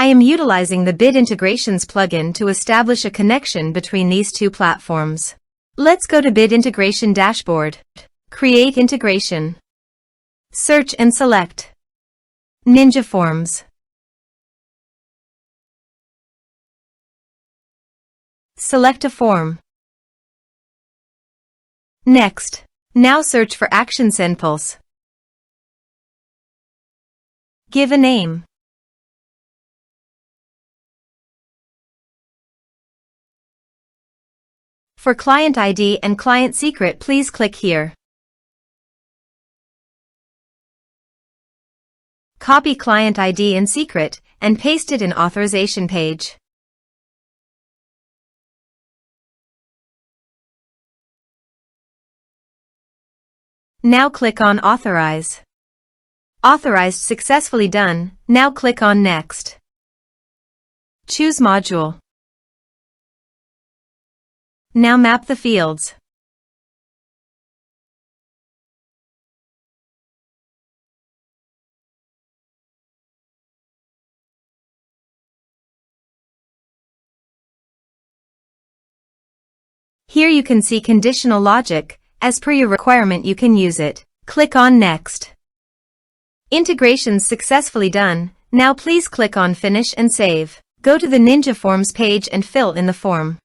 I am utilizing the Bid Integrations plugin to establish a connection between these two platforms. Let's go to Bid Integration Dashboard. Create Integration. Search and select Ninja Forms. Select a form. Next. Now search for Action SendPulse. Give a name. For client ID and client secret, please click here. Copy client ID and secret and paste it in authorization page. Now click on Authorize. Authorized successfully done. Now click on Next. Choose Module. Now map the fields. Here you can see conditional logic. As per your requirement, you can use it. Click on Next. Integrations successfully done. Now please click on Finish and Save. Go to the Ninja Forms page and fill in the form.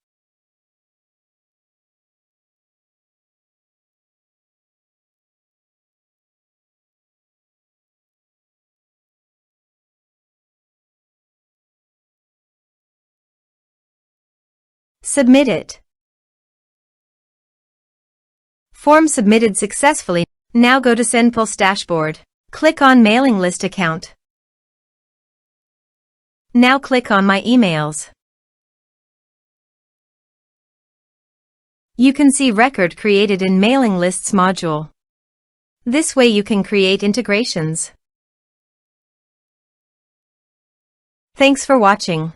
Submit it. Form submitted successfully. Now go to SendPulse dashboard. Click on Mailing List Account. Now click on My Emails. You can see record created in Mailing Lists module. This way you can create integrations. Thanks for watching.